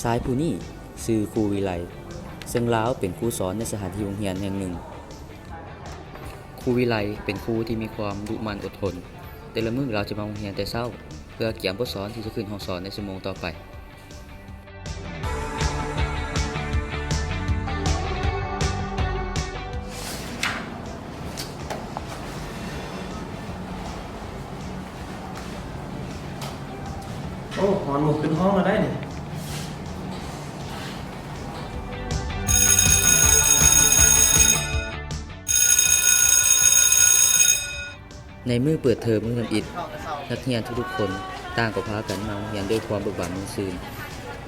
ชายผู้นี้ชื่อครูวิไลซึ่งลาวเป็นครูสอนในสถานที่โรงเรียนแห่งหนึ่งครูวิไลเป็นครูที่มีความดุมันอดทนแต่ละมื้อเราจะมาโรงเรียนแต่เช้าเพื่อเกี่ยมบทสอนที่จะขึ้นห้องสอนในชั่วโมงต่อไปโอ้หอนหมูขึ้นห้องมาได้นี่ในมื้อเปิดเทอมมื้อทำอิฐนักเรียนทุกๆคนต่างก็พากันมาโรงเรียนด้วยความเบิกบานมุ่งซื่น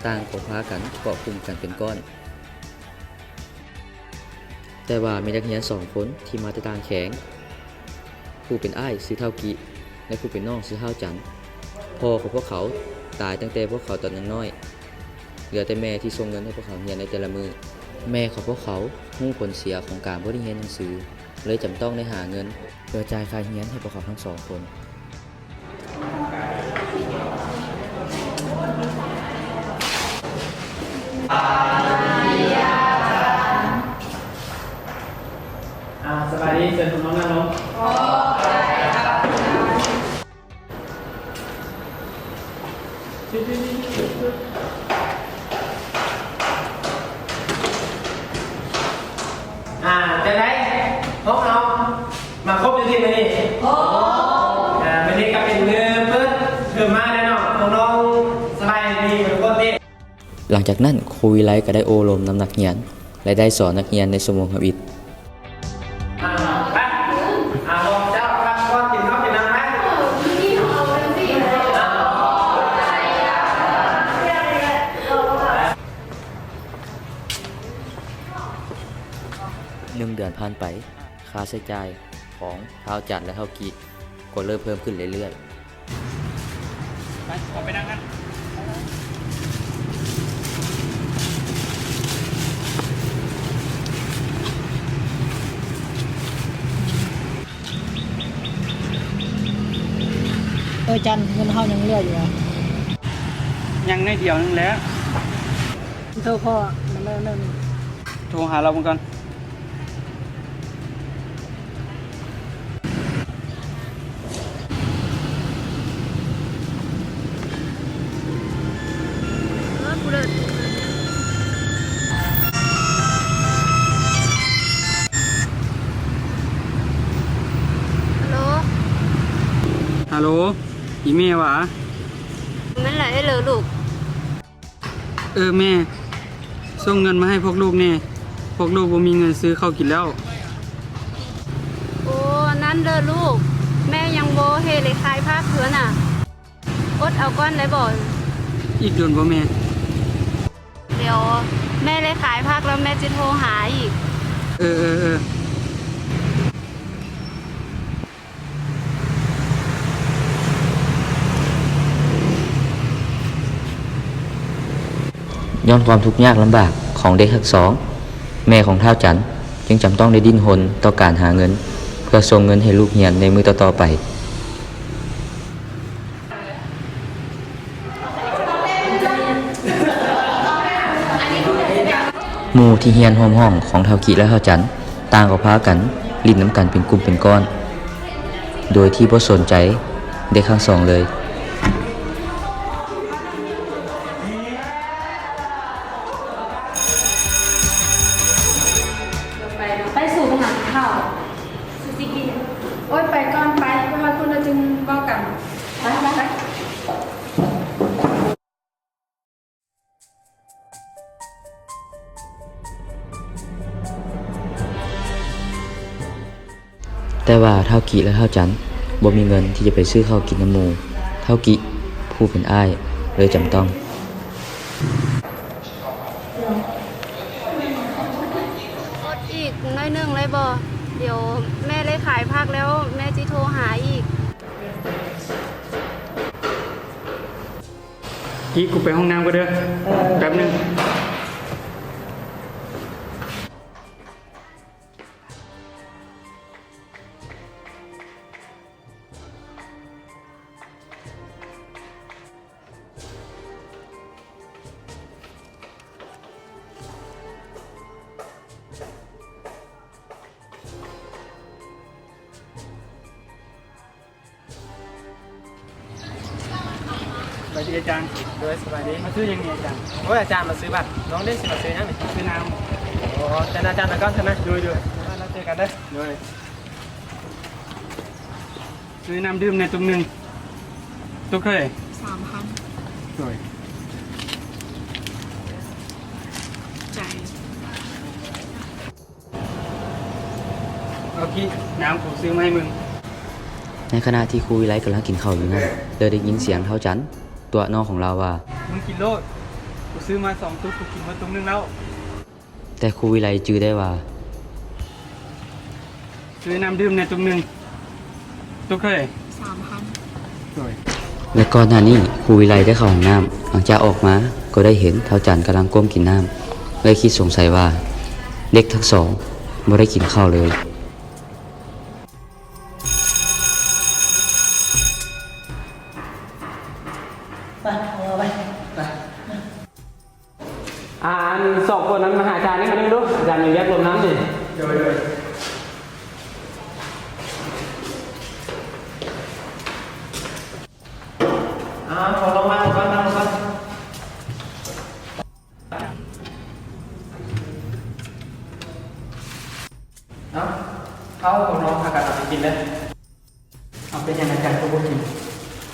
ต่างก็พากันเกาะกลุ่มกันเป็นก้อนแต่ว่ามีนักเรียน2คนที่มาแต่ต่างแขงผู้เป็นอ้ายชื่อเท่ากิและผู้เป็นน้องชื่อเท่าจันพ่อของพวกเขาตายตั้งแต่พวกเขาตอนยังน้อยเหลือแต่แม่ที่ส่งเงินให้พวกเขาเรียนในแต่ละมือแม่ของพวกเขารู้ผลเสียของการบ่ได้เรียนหนังสือเลยจำต้องได้หาเงินเพื่อจ่ายค่าเรียนให้พวกเขาทั้ง2คนสบายดีเชิญคุณน้องนั่งลงจะได้ห้องเรามาครบอยู่ที่ไหนนี่ไม่ได้กลับเป็นเงินเพิ่มเพิ่มมาแน่นอนน้องๆสบายดีเหมือนคนที่ หลังจากนั้นครูวิไลก็ได้โอลมนำนักเรียนและได้สอนนักเรียนในชั่วโมงทำอิฐบอกเจ้าครับก่อนกินข้าวกินน้ำไหม1 เดือนผ่านไปค่าใช้จ่ายของเท้าจันและเท้ากีก็เริ่มเพิ่มขึ้นเรื่อยๆไปออกไปนั่งกันจันเงินเฮายังเหลืออยู่อ่ะยังในเดียวนึงแล้ว โทรพ่อมันเริ่มโทรหาเราเหมือนกันฮัลโหลอีเมลวะมันไหลให้เลยลูกแม่ส่งเงินมาให้พวกลูกเนี่ยพวกลูกบ่มีเงินซื้อข้าวกินแล้ว โอ้นั่นเด้อลูกแม่ยังโบเฮเลยคายภาคเถื่อน่ะอดเอาก้อนได้บ่อยอีกโดนบ่แม่เดี๋ยวแม่เลยขายภาคแล้วแม่จะโทรหาอีกย้อนความทุกข์ยากลำบากของเด็กทั้งสองแม่ของเท้าจันจึงจำต้องได้ดิ้นรนต่อการหาเงินเพื่อส่งเงินให้ลูกเรียนในมือต่อๆไปหมู่ที่เรียนร่วมห้องของเท้ากิและเท้าจันต่างก็พากันลิ้นน้ำกันเป็นกลุ่มเป็นก้อนโดยที่บ่สนใจเด็กทั้งสองเลยไปสู่ไปหาข้าวสุสิกินโอ๊ยไปก่อนไปเพราะว่าคุณเราจึงบอกกันไปแต่ว่าเท่ากิและเท่าจันบ่มีเงินที่จะไปซื้อข้าวกินน้ำหมูเท่ากิผู้เป็นอ้ายเลยจำต้องอดอีกน้อยนึงเลยบ่เดี๋ยวแม่เลยขายภาคแล้วแม่จะโทรหาอีกกี้กูไปห้องน้ำก็เด้อแป๊บนึง ายดีอาจารย์ ด้วยสบายดี มาซื้อยังไงอาจารย์ โอ้ยอาจารย์มาซื้อบัตรน้องได้สิมาซื้อยังนี่ ซื้อน้ โอ้แต่อาจารย์มาก่อนใช่ไหม ำด้วย เราเจอกันเด้อ ด้วยซื้อน้ำดื่มในตุกหนึ่งตุกเท่าไหร่ 3,000 ด้วย ใจ เอากี้น้ำผมซื้อมาให้มึง ในขณะที่ครูวิไลกำลังกินข้าวอยู่นั้นเลยได้ยินเสียงเท้าจันตัวน้องของเราว่า มึงกินโลดกูซื้อมา2 ตุกกูกินมาตุกหนึงแล้ว แต่ครูวิไลจื้อได้ว่า ซื้อน้ำดื่มในตุกหนึ่งตุกเท่าไหร่ 3,000 ด้วย และก่อนหน้านี้ครูวิไลได้เข้าห้องน้ำหลังจากออกมาก็ได้เห็นเท้าจันกำลังก้มกินน้ำเลยคิดสงสัยว่าเด็กทั้งสองไม่ได้กินข้าวเลย ไปเอาไป สองคนนั้นมาหาอาจารย์นี่มาดูอาจารย์อยู่แยกลมน้ำดิ ด้วย ขอลงมาก่อนนั่งก่อนเอาของน้องพากันเอาไปกินเลย เอาเป็นยังไงอาจารย์ก็บอกกิน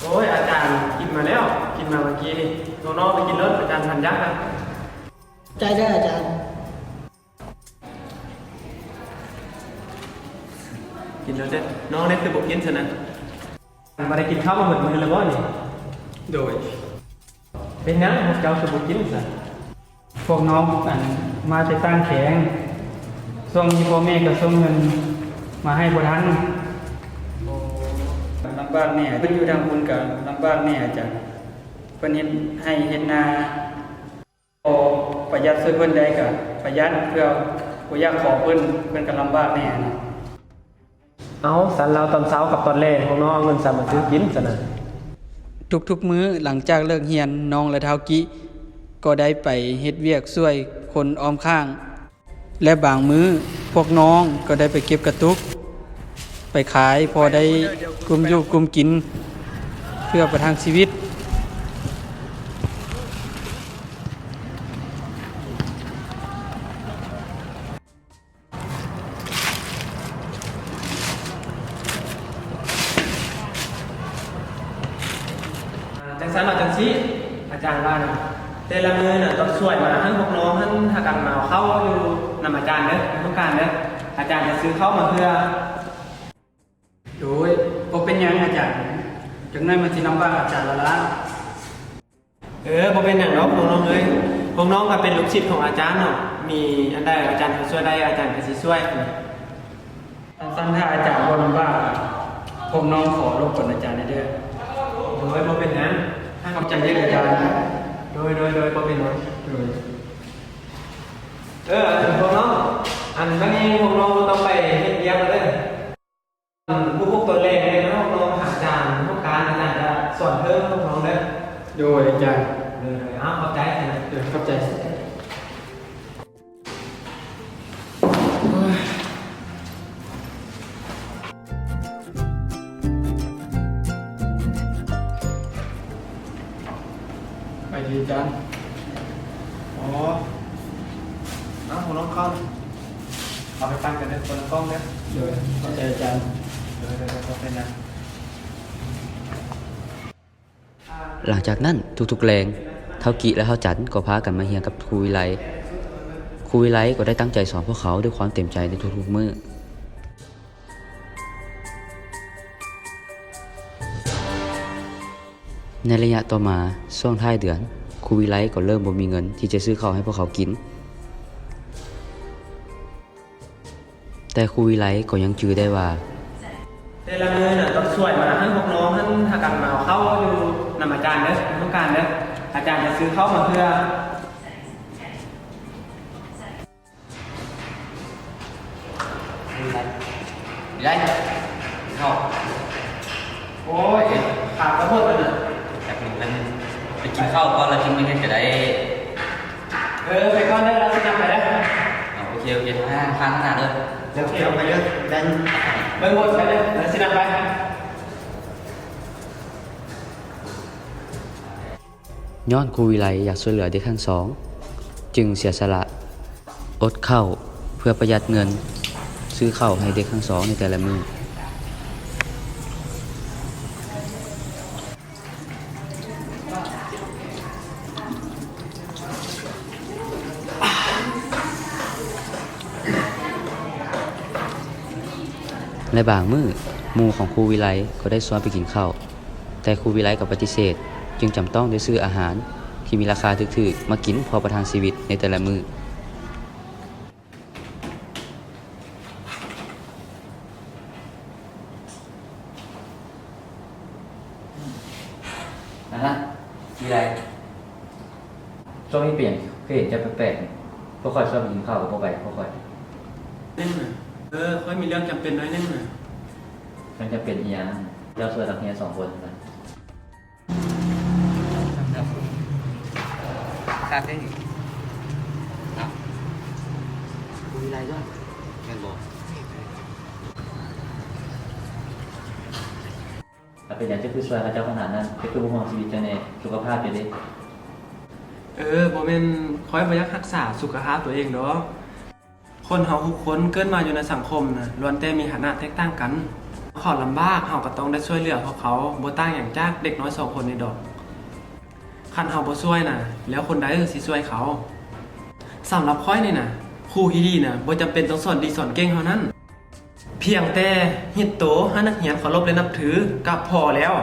โอ้ยอาจารย์กินมาแล้ว กินมาเมื่อกี้นี่น้องๆไปกินรถอาจารย์ทันยักษ์นะ ใจได้อาจารย์ กินรถเด้อน้องนี่คือบอกกินซะนะมาได้กินข้าวมาหมดมือแล้วบ่นี่ โดย เป็นยังพวกเจ้าคือบอกกินซะ พวกน้องมาจะตั้งแข็งส่งมีพ่อแม่ก็ส่งเงินมาให้บ่ทันลำบ้านแม่เพิ่นอยู่ทางบุญกับลำบ้านแม่อาจารย์เพิ่นเฮ็ดให้เฮ็ดนาพอประหยัดช่วยเพิ่นได้ก็ประหยัดเพื่อบ่อยากขอเพิ่นก็ลำบากแน่นะ เอาสันเราตอนเช้ากับตอนแรกของน้องเอาเงินสามาซื้อกินซะนะ ทุกๆมื้อหลังจากเลิกเรียนน้องและเท้ากิก็ได้ไปเฮ็ดเวียกช่วยคนอ้อมข้าง และบางมื้อพวกน้องก็ได้ไปเก็บกระตุก ไปขายพอได้กลุ่มอยู่กลุ่มกิน เพื่อประทังชีวิต จังสันเราจังซี่อาจารย์ว่านะแต่ละมือน่ะต้องช่วยมาให้พวกน้องท่านหากันมาเอาเข้าอยู่นำอาจารย์เด้อต้องการเด้ออาจารย์จะซื้อเข้ามาเพื่อ โดยบ่เป็นหยังอาจารย์จังนั้นมันสิลำบากอาจารย์ละละ บ่เป็นอย่างน้องพวกน้องเลยพวกน้องก็เป็นลูกศิษย์ของอาจารย์เนาะมีอันใดอาจารย์ช่วยได้อาจารย์ก็สิช่วย สั้นๆถ้าอาจารย์บ่ลำบากพวกน้องขอรบกวนอาจารย์ได้เด้อ โดยบ่เป็นหยัง ขอบใจเด้ออาจารย์ โดยบ่เป็นหยัง โดย พวกน้องอันนี้พวกน้องต้องไปเฮ็ดเวียกแล้วเด้อพวกตัวเลขเนี่ยพวกน้องหาอาจารย์ต้องการอาจารย์จะสอนเพิ่มพวกน้องเด้อ โดยอาจารย์ เข้าใจนะ โดยเข้าใจไปดีอาจารย์ อ๋อของน้องเข้าเอาไปตั้งกันเด้อคนละกล้องเด้อ โดยเข้าใจอาจารย์ เดี๋ยวเป็นนะ หลังจากนั้นทุกๆแรงเท้ากิและเท้าจันก็พากันมาเฮียงกับครูวิไลครูวิไลก็ได้ตั้งใจสอนพวกเขาด้วยความเต็มใจในทุกๆมื้อในระยะต่อมาช่วงท้ายเดือนครูวิไลก็เริ่มบ่มีเงินที่จะซื้อข้าวให้พวกเขากินแต่ครูวิไลก็ยังจื้อได้ว่า แต่ละมือน่ะต้องช่วยมาให้พวกน้องท่านหากันมาเอาเข้าอยู่นำอาจารย์เด้อต้องการเด้ออาจารย์จะซื้อเข้ามาเพื่อได้เข้า โอ้ยขาดขอโทษเลยนะ แต่ผมไปกินข้าวก่อนแล้วจึงไม่ได้จะได้ ไปก่อนได้แล้วจะนำไปได้ โอเคข้างหน้าเลย เดี๋ยวเอาไปเลยดันเบิ่งบทไปเลยแล้วสินำไป ย้อนครูวิไลอยากช่วยเหลือเด็กทั้งสอง จึงเสียสละอดข้าวเพื่อประหยัดเงิน ซื้อข้าวให้เด็กทั้งสองในแต่ละมื้อในบางมื้อหมู่ของครูวิไลก็ได้ชวนไปกินข้าวแต่ครูวิไลก็ปฏิเสธ จึงจำต้องได้ซื้ออาหารที่มีราคาถูกๆมากินพอประทังชีวิตในแต่ละมื้อนะฮะวิไลช่วงนี้เปลี่ยนเคยเห็นจะแปลกๆพวกคอยชอบกินข้าวกับพวกไปพวกคอย นึงน่ะค่อยมีเรื่องจำเป็นน้อยนึงน่ะ มันจะเป็นอีหยังเราช่วยนักเรียน2 คนกันครับเองครับคุยอะไรด้วยแม่นบอกถ้าเป็นอย่างที่คือช่วยเขาเจ้าขนาดนั้นก็คือบุคคลชีวิตเจ้าในสุขภาพอยู่ดิ บ่แม่นค่อยบ่อยากรักษาสุขภาพตัวเองดอกคนเฮาทุกคนเกิดมาอยู่ในสังคมน่ะล้วนแต่มีฐานะแตกต่างกันเขาลำบากเฮาก็ต้องได้ช่วยเหลือพวกเขาบ่ต่างหยังจากเด็กน้อย2 คนนี่ดอกคันเฮาบ่ช่วยน่ะแล้วคนใดสิช่วยเขาสำหรับค่อยนี่น่ะครูที่ดีน่ะบ่จำเป็นต้องสอนดีสอนเก่งเท่านั้น เพียงแต่เฮ็ดโตให้นักเรียนเคารพและนับถือก็พอแล้ว